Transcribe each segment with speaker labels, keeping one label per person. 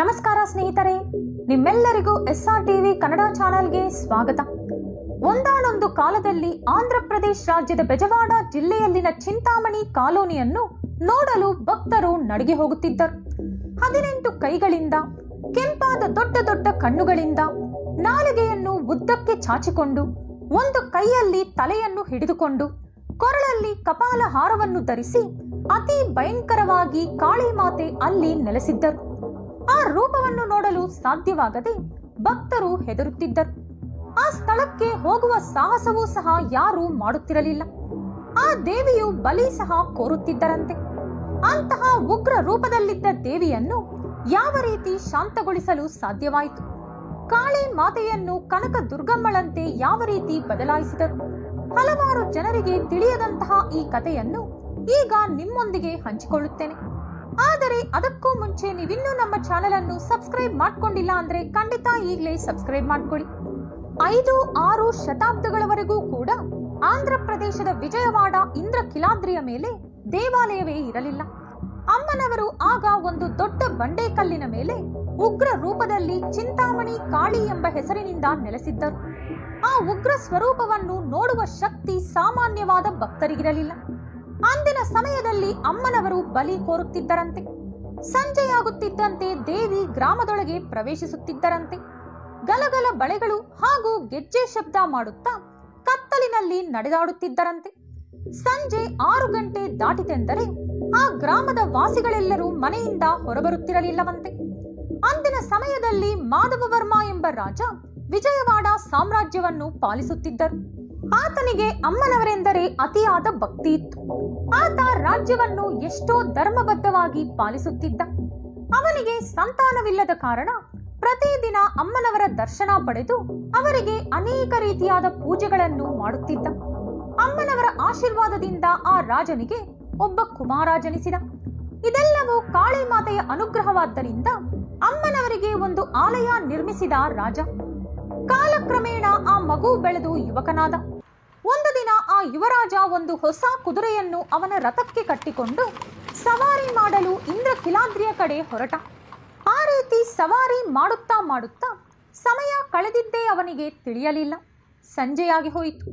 Speaker 1: ನಮಸ್ಕಾರ ಸ್ನೇಹಿತರೆ, ನಿಮ್ಮೆಲ್ಲರಿಗೂ SR ಟಿವಿ ಕನ್ನಡ ಚಾನೆಲ್ಗೆ ಸ್ವಾಗತ. ಒಂದಾನೊಂದು ಕಾಲದಲ್ಲಿ ಆಂಧ್ರ ಪ್ರದೇಶ ರಾಜ್ಯದ ಬೆಜವಾಡ ಜಿಲ್ಲೆಯಲ್ಲಿನ ಚಿಂತಾಮಣಿ ಕಾಲೋನಿಯನ್ನು ನೋಡಲು ಭಕ್ತರು ನಡಿಗೆ ಹೋಗುತ್ತಿದ್ದರು. 18 ಕೈಗಳಿಂದ, ಕೆಂಪಾದ ದೊಡ್ಡ ದೊಡ್ಡ ಕಣ್ಣುಗಳಿಂದ, ನಾಲಿಗೆಯನ್ನು ಉದ್ದಕ್ಕೆ ಚಾಚಿಕೊಂಡು, ಒಂದು ಕೈಯಲ್ಲಿ ತಲೆಯನ್ನು ಹಿಡಿದುಕೊಂಡು, ಕೊರಳಲ್ಲಿ ಕಪಾಲ ಹಾರವನ್ನು ಧರಿಸಿ ಅತಿ ಭಯಂಕರವಾಗಿ ಕಾಳಿ ಮಾತೆ ಅಲ್ಲಿ ನೆಲೆಸಿದ್ದರು. ಆ ರೂಪವನ್ನು ನೋಡಲು ಸಾಧ್ಯವಾಗದೆ ಭಕ್ತರು ಹೆದರುತ್ತಿದ್ದರು. ಆ ಸ್ಥಳಕ್ಕೆ ಹೋಗುವ ಸಾಹಸವೂ ಸಹ ಯಾರೂ ಮಾಡುತ್ತಿರಲಿಲ್ಲ. ಆ ದೇವಿಯು ಬಲಿ ಸಹ ಕೋರುತ್ತಿದ್ದರಂತೆ. ಅಂತಹ ಉಗ್ರ ರೂಪದಲ್ಲಿದ್ದ ದೇವಿಯನ್ನು ಯಾವ ರೀತಿ ಶಾಂತಗೊಳಿಸಲು ಸಾಧ್ಯವಾಯಿತು? ಕಾಳಿ ಮಾತೆಯನ್ನು ಕನಕ ದುರ್ಗಮ್ಮಳಂತೆ ಯಾವ ರೀತಿ ಬದಲಾಯಿಸಿದರು? ಹಲವಾರು ಜನರಿಗೆ ತಿಳಿಯದಂತಹ ಈ ಕಥೆಯನ್ನು ಈಗ ನಿಮ್ಮೊಂದಿಗೆ ಹಂಚಿಕೊಳ್ಳುತ್ತೇನೆ. ಆದರೆ ಅದಕ್ಕೂ ಮುಂಚೆ ನೀವಿನ್ನೂ ನಮ್ಮ ಚಾನೆಲ್ ಅನ್ನು ಸಬ್ಸ್ಕ್ರೈಬ್ ಮಾಡ್ಕೊಂಡಿಲ್ಲ ಅಂದ್ರೆ ಖಂಡಿತ ಈಗಲೇ ಸಬ್ಸ್ಕ್ರೈಬ್ ಮಾಡ್ಕೊಳ್ಳಿ. 5-6 ಶತಾಬ್ದಗಳವರೆಗೂ ಕೂಡ ಆಂಧ್ರ ಪ್ರದೇಶದ ವಿಜಯವಾಡ ಇಂದ್ರಕಿಲಾದ್ರಿಯ ಮೇಲೆ ದೇವಾಲಯವೇ ಇರಲಿಲ್ಲ. ಅಮ್ಮನವರು ಆಗ ಒಂದು ದೊಡ್ಡ ಬಂಡೆಕಲ್ಲಿನ ಮೇಲೆ ಉಗ್ರ ರೂಪದಲ್ಲಿ ಚಿಂತಾಮಣಿ ಕಾಳಿ ಎಂಬ ಹೆಸರಿನಿಂದ ನೆಲೆಸಿದ್ದರು. ಆ ಉಗ್ರ ಸ್ವರೂಪವನ್ನು ನೋಡುವ ಶಕ್ತಿ ಸಾಮಾನ್ಯವಾದ ಭಕ್ತರಿಗಿರಲಿಲ್ಲ. ಅಂದಿನ ಸಮಯದಲ್ಲಿ ಅಮ್ಮನವರು ಬಲಿ ಕೋರುತ್ತಿದ್ದರಂತೆ. ಸಂಜೆಯಾಗುತ್ತಿದ್ದಂತೆ ದೇವಿ ಗ್ರಾಮದೊಳಗೆ ಪ್ರವೇಶಿಸುತ್ತಿದ್ದರಂತೆ. ಗಲಗಲ ಬಳೆಗಳು ಹಾಗೂ ಗೆಜ್ಜೆ ಶಬ್ದ ಮಾಡುತ್ತಾ ಕತ್ತಲಿನಲ್ಲಿ ನಡೆದಾಡುತ್ತಿದ್ದರಂತೆ. ಸಂಜೆ 6 ಗಂಟೆ ದಾಟಿತೆಂದರೆ ಆ ಗ್ರಾಮದ ವಾಸಿಗಳೆಲ್ಲರೂ ಮನೆಯಿಂದ ಹೊರಬರುತ್ತಿರಲಿಲ್ಲವಂತೆ. ಅಂದಿನ ಸಮಯದಲ್ಲಿ ಮಾಧವವರ್ಮ ಎಂಬ ರಾಜ ವಿಜಯವಾಡ ಸಾಮ್ರಾಜ್ಯವನ್ನು ಪಾಲಿಸುತ್ತಿದ್ದರು. ಆತನಿಗೆ ಅಮ್ಮನವರೆಂದರೆ ಅತಿಯಾದ ಭಕ್ತಿ ಇತ್ತು. ಆತ ರಾಜ್ಯವನ್ನು ಎಷ್ಟೋ ಧರ್ಮಬದ್ಧವಾಗಿ ಪಾಲಿಸುತ್ತಿದ್ದ. ಅವನಿಗೆ ಸಂತಾನವಿಲ್ಲದ ಕಾರಣ ಪ್ರತಿದಿನ ಅಮ್ಮನವರ ದರ್ಶನ ಪಡೆದು ಅವರಿಗೆ ಅನೇಕ ರೀತಿಯಾದ ಪೂಜೆಗಳನ್ನು ಮಾಡುತ್ತಿದ್ದ. ಅಮ್ಮನವರ ಆಶೀರ್ವಾದದಿಂದ ಆ ರಾಜನಿಗೆ ಒಬ್ಬ ಕುಮಾರ ಜನಿಸಿದ. ಇದೆಲ್ಲವೂ ಕಾಳಿ ಮಾತೆಯ ಅನುಗ್ರಹವಾದ್ದರಿಂದ ಅಮ್ಮನವರಿಗೆ ಒಂದು ಆಲಯ ನಿರ್ಮಿಸಿದ ರಾಜ. ಕಾಲಕ್ರಮೇಣ ಆ ಮಗು ಬೆಳೆದು ಯುವಕನಾದ. ಒಂದು ದಿನ ಆ ಯುವರಾಜ ಒಂದು ಹೊಸ ಕುದುರೆಯನ್ನು ಅವನ ರಥಕ್ಕೆ ಕಟ್ಟಿಕೊಂಡು ಸವಾರಿ ಮಾಡಲು ಇಂದ್ರಕಿಲಾದ್ರಿಯ ಕಡೆ ಹೊರಟ. ಆ ರೀತಿ ಸವಾರಿ ಮಾಡುತ್ತಾ ಮಾಡುತ್ತಾ ಸಮಯ ಕಳೆದಿದ್ದೇ ಅವನಿಗೆ ತಿಳಿಯಲಿಲ್ಲ. ಸಂಜೆಯಾಗಿ ಹೋಯಿತು.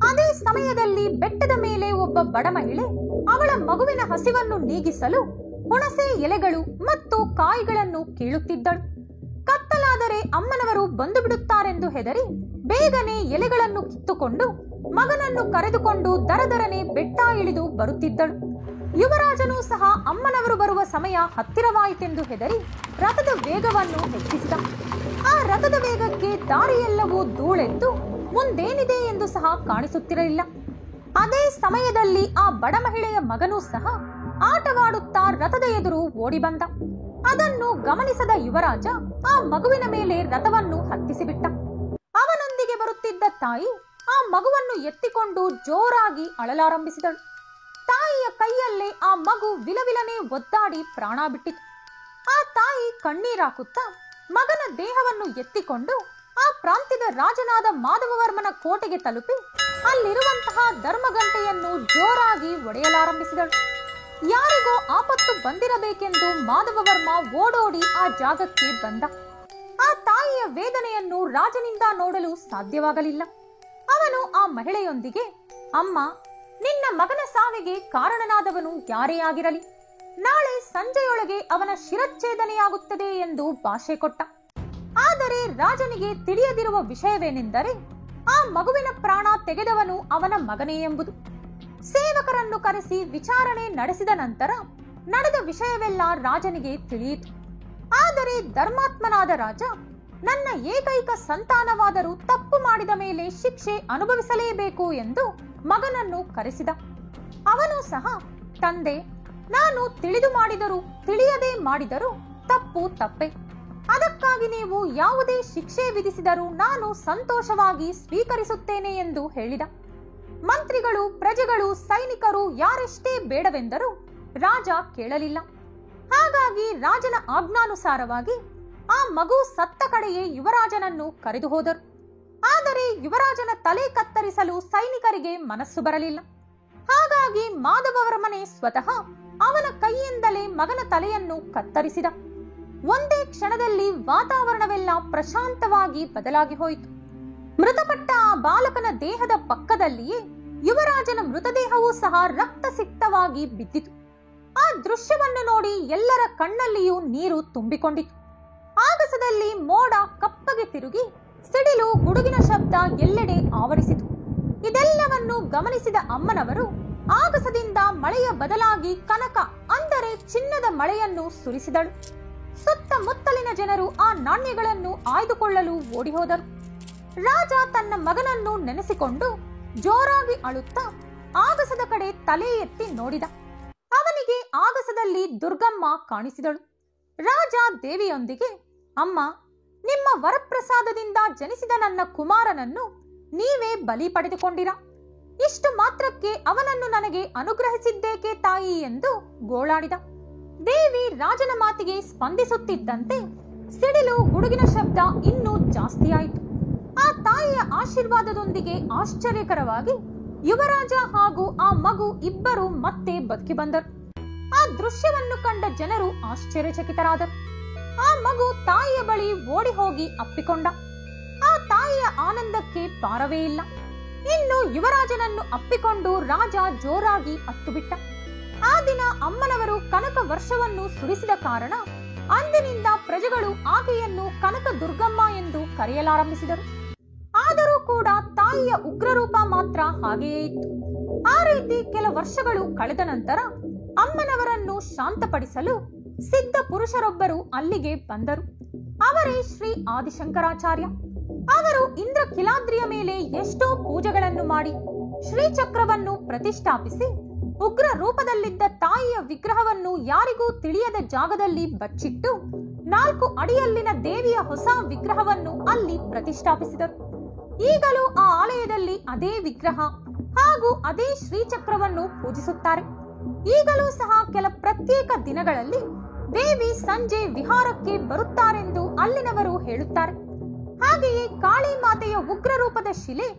Speaker 1: ಅದೇ ಸಮಯದಲ್ಲಿ ಬೆಟ್ಟದ ಮೇಲೆ ಒಬ್ಬ ಬಡ ಮಹಿಳೆ ಅವಳ ಮಗುವಿನ ಹಸಿವನ್ನು ನೀಗಿಸಲು ಹುಣಸೆ ಎಲೆಗಳು ಮತ್ತು ಕಾಯಿಗಳನ್ನು ಕೀಳುತ್ತಿದ್ದಳು. ಕತ್ತಲಾದರೆ ಅಮ್ಮನವರು ಬಂದು ಬಿಡುತ್ತಾರೆಂದು ಹೆದರಿ ಬೇಗನೆ ಎಲೆಗಳನ್ನು ಕಿತ್ತುಕೊಂಡು ಮಗನನ್ನು ಕರೆದುಕೊಂಡು ದರದರನೆ ಬೆಟ್ಟ ಇಳಿದು ಬರುತ್ತಿದ್ದಳು. ಯುವರಾಜನೂ ಸಹ ಅಮ್ಮನವರು ಬರುವ ಸಮಯ ಹತ್ತಿರವಾಯಿತೆಂದು ಹೆದರಿ ರಥದ ವೇಗವನ್ನು ಹೆಚ್ಚಿಸಿದ. ಆ ರಥದ ವೇಗಕ್ಕೆ ದಾರಿಯೆಲ್ಲವೂ ಧೂಳೆದ್ದು ಮುಂದೇನಿದೆ ಎಂದು ಸಹ ಕಾಣಿಸುತ್ತಿರಲಿಲ್ಲ. ಅದೇ ಸಮಯದಲ್ಲಿ ಆ ಬಡ ಮಹಿಳೆಯ ಮಗನೂ ಸಹ ಆಟವಾಡುತ್ತಾ ರಥದ ಎದುರು ಓಡಿ ಬಂದ. ಅದನ್ನು ಗಮನಿಸದ ಯುವರಾಜ ಆ ಮಗುವಿನ ಮೇಲೆ ರಥವನ್ನು ಹತ್ತಿಸಿಬಿಟ್ಟ. ಅವನೊಂದಿಗೆ ಬರುತ್ತಿದ್ದ ತಾಯಿ ಆ ಮಗುವನ್ನು ಎತ್ತಿಕೊಂಡು ಜೋರಾಗಿ ಅಳಲಾರಂಭಿಸಿದಳು. ತಾಯಿಯ ಕೈಯಲ್ಲೇ ಆ ಮಗು ವಿಲವಿಲನೆ ಒದ್ದಾಡಿ ಪ್ರಾಣ ಬಿಟ್ಟಿತು. ಆ ತಾಯಿ ಕಣ್ಣೀರಾಕುತ್ತಾ ಮಗನ ದೇಹವನ್ನು ಎತ್ತಿಕೊಂಡು ಆ ಪ್ರಾಂತ್ಯದ ರಾಜನಾದ ಮಾಧವವರ್ಮನ ಕೋಟೆಗೆ ತಲುಪಿ ಅಲ್ಲಿರುವಂತಹ ಧರ್ಮಗಂಟೆಯನ್ನು ಜೋರಾಗಿ ಒಡೆಯಲಾರಂಭಿಸಿದಳು. ಯಾರಿಗೋ ಆಪತ್ತು ಬಂದಿರಬೇಕೆಂದು ಮಾಧವವರ್ಮ ಓಡೋಡಿ ಆ ಜಾಗಕ್ಕೆ ಬಂದ. ಆ ತಾಯಿಯ ವೇದನೆಯನ್ನು ರಾಜನಿಂದ ನೋಡಲು ಸಾಧ್ಯವಾಗಲಿಲ್ಲ. ಅವನು ಆ ಮಹಿಳೆಯೊಂದಿಗೆ, ಅಮ್ಮ, ನಿನ್ನ ಮಗನ ಸಾವಿಗೆ ಕಾರಣನಾದವನು ಯಾರೇ ಆಗಿರಲಿ, ನಾಳೆ ಸಂಜೆಯೊಳಗೆ ಅವನ ಶಿರಚ್ಛೇದನೆಯಾಗುತ್ತದೆ ಎಂದು ಭಾಷೆ ಕೊಟ್ಟ. ಆದರೆ ರಾಜನಿಗೆ ತಿಳಿಯದಿರುವ ವಿಷಯವೇನೆಂದರೆ ಆ ಮಗುವಿನ ಪ್ರಾಣ ತೆಗೆದವನು ಅವನ ಮಗನೇ ಎಂಬುದು. ಸೇವಕರನ್ನು ಕರೆಸಿ ವಿಚಾರಣೆ ನಡೆಸಿದ ನಂತರ ನಡೆದ ವಿಷಯವೆಲ್ಲ ರಾಜನಿಗೆ ತಿಳಿಯಿತು. ಆದರೆ ಧರ್ಮಾತ್ಮನಾದ ರಾಜ ನನ್ನ ಏಕೈಕ ಸಂತಾನವಾದರೂ ತಪ್ಪು ಮಾಡಿದ ಮೇಲೆ ಶಿಕ್ಷೆ ಅನುಭವಿಸಲೇಬೇಕು ಎಂದು ಮಗನನ್ನು ಕರೆಸಿದ. ಅವನು ಸಹ, ತಂದೆ, ನಾನು ತಿಳಿದು ಮಾಡಿದರೂ ತಿಳಿಯದೆ ಮಾಡಿದರೂ ತಪ್ಪು ತಪ್ಪೆ. ಅದಕ್ಕಾಗಿ ನೀವು ಯಾವುದೇ ಶಿಕ್ಷೆ ವಿಧಿಸಿದರೂ ನಾನು ಸಂತೋಷವಾಗಿ ಸ್ವೀಕರಿಸುತ್ತೇನೆ ಎಂದು ಹೇಳಿದ. ಮಂತ್ರಿಗಳು, ಪ್ರಜೆಗಳು, ಸೈನಿಕರು ಯಾರೆಷ್ಟೇ ಬೇಡವೆಂದರೂ ರಾಜ ಕೇಳಲಿಲ್ಲ. ಹಾಗಾಗಿ ರಾಜನ ಆಜ್ಞಾನುಸಾರವಾಗಿ ಆ ಮಗು ಸತ್ತ ಕಡೆಯೇ ಯುವರಾಜನನ್ನು ಕರೆದು ಹೋದರು. ಆದರೆ ಯುವರಾಜನ ತಲೆ ಕತ್ತರಿಸಲು ಸೈನಿಕರಿಗೆ ಮನಸ್ಸು ಬರಲಿಲ್ಲ. ಹಾಗಾಗಿ ಮಾಧವವರ್ಮನೇ ಸ್ವತಃ ಅವನ ಕೈಯಿಂದಲೇ ಮಗನ ತಲೆಯನ್ನು ಕತ್ತರಿಸಿದ. ಒಂದೇ ಕ್ಷಣದಲ್ಲಿ ವಾತಾವರಣವೆಲ್ಲ ಪ್ರಶಾಂತವಾಗಿ ಬದಲಾಗಿ ಹೋಯಿತು. ಮೃತಪಟ್ಟ ಆ ಬಾಲಕನ ದೇಹದ ಪಕ್ಕದಲ್ಲಿಯೇ ಯುವರಾಜನ ಮೃತದೇಹವೂ ಸಹ ರಕ್ತಸಿಕ್ತವಾಗಿ ಬಿದ್ದಿತು. ಆ ದೃಶ್ಯವನ್ನು ನೋಡಿ ಎಲ್ಲರ ಕಣ್ಣಲ್ಲಿಯೂ ನೀರು ತುಂಬಿಕೊಂಡಿತು. ಆಗಸದಲ್ಲಿ ಮೋಡ ಕಪ್ಪಗೆ ತಿರುಗಿ ಸಿಡಿಲು ಗುಡುಗಿನ ಶಬ್ದ ಎಲ್ಲೆಡೆ ಆವರಿಸಿತು. ಇದೆಲ್ಲವನ್ನು ಗಮನಿಸಿದ ಅಮ್ಮನವರು ಆಗಸದಿಂದ ಮಳೆಯ ಬದಲಾಗಿ ಕನಕ ಅಂದರೆ ಚಿನ್ನದ ಮಳೆಯನ್ನು ಸುರಿಸಿದಳು. ಸುತ್ತಮುತ್ತಲಿನ ಜನರು ಆ ನಾಣ್ಯಗಳನ್ನು ಆಯ್ದುಕೊಳ್ಳಲು ಓಡಿಹೋದರು. ರಾಜ ತನ್ನ ಮಗನನ್ನು ನೆನೆಸಿಕೊಂಡು ಜೋರಾಗಿ ಅಳುತ್ತಾ ಆಗಸದ ಕಡೆ ತಲೆ ಎತ್ತಿ ನೋಡಿದ. ಅವನಿಗೆ ಆಗಸದಲ್ಲಿ ದುರ್ಗಮ್ಮ ಕಾಣಿಸಿದಳು. ರಾಜ ದೇವಿಯೊಂದಿಗೆ, ಅಮ್ಮ, ನಿಮ್ಮ ವರಪ್ರಸಾದದಿಂದ ಜನಿಸಿದ ನನ್ನ ಕುಮಾರನನ್ನು ನೀವೇ ಬಲಿ ಪಡೆದುಕೊಂಡಿರ. ಇಷ್ಟು ಮಾತ್ರಕ್ಕೆ ಅವನನ್ನು ನನಗೆ ಅನುಗ್ರಹಿಸಿದ್ದೇಕೆ ತಾಯಿ ಎಂದು ಗೋಳಾಡಿದ. ದೇವಿ ರಾಜನ ಮಾತಿಗೆ ಸ್ಪಂದಿಸುತ್ತಿದ್ದಂತೆ ಸಿಡಿಲು ಗುಡುಗಿನ ಶಬ್ದ ಇನ್ನೂ ಜಾಸ್ತಿಯಾಯಿತು. ಆ ತಾಯಿಯ ಆಶೀರ್ವಾದದೊಂದಿಗೆ ಆಶ್ಚರ್ಯಕರವಾಗಿ ಯುವರಾಜ ಹಾಗೂ ಆ ಮಗು ಇಬ್ಬರು ಮತ್ತೆ ಬದುಕಿ ಬಂದರು. ಆ ದೃಶ್ಯವನ್ನು ಕಂಡ ಜನರು ಆಶ್ಚರ್ಯಚಕಿತರಾದರು. ಆ ಮಗು ತಾಯಿಯ ಬಳಿ ಓಡಿ ಹೋಗಿ ಅಪ್ಪಿಕೊಂಡ. ಆ ತಾಯಿಯ ಆನಂದಕ್ಕೆ ಪಾರವೇ ಇಲ್ಲ. ಇನ್ನು ಯುವರಾಜನನ್ನು ಅಪ್ಪಿಕೊಂಡು ರಾಜ ಜೋರಾಗಿ ಅತ್ತುಬಿಟ್ಟ. ಆ ದಿನ ಅಮ್ಮನವರು ಕನಕ ವರ್ಷವನ್ನು ಸುರಿಸಿದ ಕಾರಣ ಅಂದಿನಿಂದ ಪ್ರಜೆಗಳು ಆಕೆಯನ್ನು ಕನಕ ದುರ್ಗಮ್ಮ ಎಂದು ಕರೆಯಲಾರಂಭಿಸಿದರು. ಆದರೂ ಕೂಡ ತಾಯಿಯ ಉಗ್ರರೂಪ ಮಾತ್ರ ಹಾಗೆಯೇ ಇತ್ತು. ಆ ರೀತಿ ಕೆಲ ವರ್ಷಗಳು ಕಳೆದ ನಂತರ ಅಮ್ಮನವರನ್ನು ಶಾಂತಪಡಿಸಲು ಸಿದ್ಧ ಪುರುಷರೊಬ್ಬರು ಅಲ್ಲಿಗೆ ಬಂದರು. ಅವರೇ ಶ್ರೀ ಆದಿಶಂಕರಾಚಾರ್ಯ. ಅವರು ಇಂದ್ರ ಕಿಲಾದ್ರಿಯ ಮೇಲೆ ಎಷ್ಟೋ ಪೂಜೆಗಳನ್ನು ಮಾಡಿ ಶ್ರೀಚಕ್ರವನ್ನು ಪ್ರತಿಷ್ಠಾಪಿಸಿ ಉಗ್ರ ರೂಪದಲ್ಲಿದ್ದ ತಾಯಿಯ ವಿಗ್ರಹವನ್ನು ಯಾರಿಗೂ ತಿಳಿಯದ ಜಾಗದಲ್ಲಿ ಬಚ್ಚಿಟ್ಟು 4 ಅಡಿಯಲ್ಲಿನ ದೇವಿಯ ಹೊಸ ವಿಗ್ರಹವನ್ನು ಅಲ್ಲಿ ಪ್ರತಿಷ್ಠಾಪಿಸಿದರು. ಈಗಲೂ ಆ ಆಲಯದಲ್ಲಿ ಅದೇ ವಿಗ್ರಹ ಹಾಗೂ ಅದೇ ಶ್ರೀಚಕ್ರವನ್ನು ಪೂಜಿಸುತ್ತಾರೆ. ಈಗಲೂ ಸಹ ಕೆಲ ಪ್ರತ್ಯೇಕ ದಿನಗಳಲ್ಲಿ ದೇವಿ ಸಂಜೆ ವಿಹಾರಕ್ಕೆ ಬರುತ್ತಾರೆಂದು ಅಲ್ಲಿನವರು ಹೇಳುತ್ತಾರೆ. ಹಾಗೆಯೇ ಕಾಳಿ ಮಾತೆಯ ಉಗ್ರ ರೂಪದ ಶಿಲೆ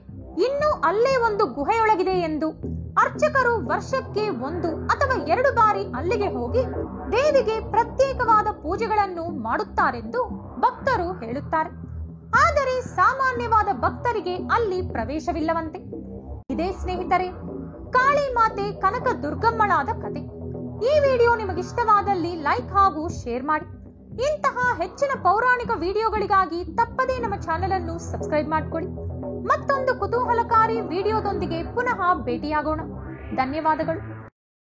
Speaker 1: ಇನ್ನೂ ಅಲ್ಲೇ ಒಂದು ಗುಹೆಯೊಳಗಿದೆ ಎಂದು ಅರ್ಚಕರು ವರ್ಷಕ್ಕೆ 1 ಅಥವಾ 2 ಬಾರಿ ಅಲ್ಲಿಗೆ ಹೋಗಿ ದೇವಿಗೆ ಪ್ರತ್ಯೇಕವಾದ ಪೂಜೆಗಳನ್ನು ಮಾಡುತ್ತಾರೆಂದು ಭಕ್ತರು ಹೇಳುತ್ತಾರೆ. ಆದರೆ ಸಾಮಾನ್ಯವಾದ ಭಕ್ತರಿಗೆ ಅಲ್ಲಿ ಪ್ರವೇಶವಿಲ್ಲವಂತೆ. ಇದೇ ಸ್ನೇಹಿತರೆ, ಕಾಳಿ ಮಾತೆ ಕನಕ ದುರ್ಗಮ್ಮಳಾದ ಕತೆ. ಈ ವಿಡಿಯೋ ನಿಮಗಿಷ್ಟವಾದಲ್ಲಿ ಲೈಕ್ ಹಾಗೂ ಶೇರ್ ಮಾಡಿ. ಇಂತಹ ಹೆಚ್ಚಿನ ಪೌರಾಣಿಕ ವಿಡಿಯೋಗಳಿಗಾಗಿ ತಪ್ಪದೇ ನಮ್ಮ ಚಾನೆಲ್ ಅನ್ನು ಸಬ್ಸ್ಕ್ರೈಬ್ ಮಾಡಿಕೊಳ್ಳಿ. ಮತ್ತೊಂದು ಕುತೂಹಲಕಾರಿ ವಿಡಿಯೋದೊಂದಿಗೆ ಪುನಃ ಭೇಟಿಯಾಗೋಣ. ಧನ್ಯವಾದಗಳು.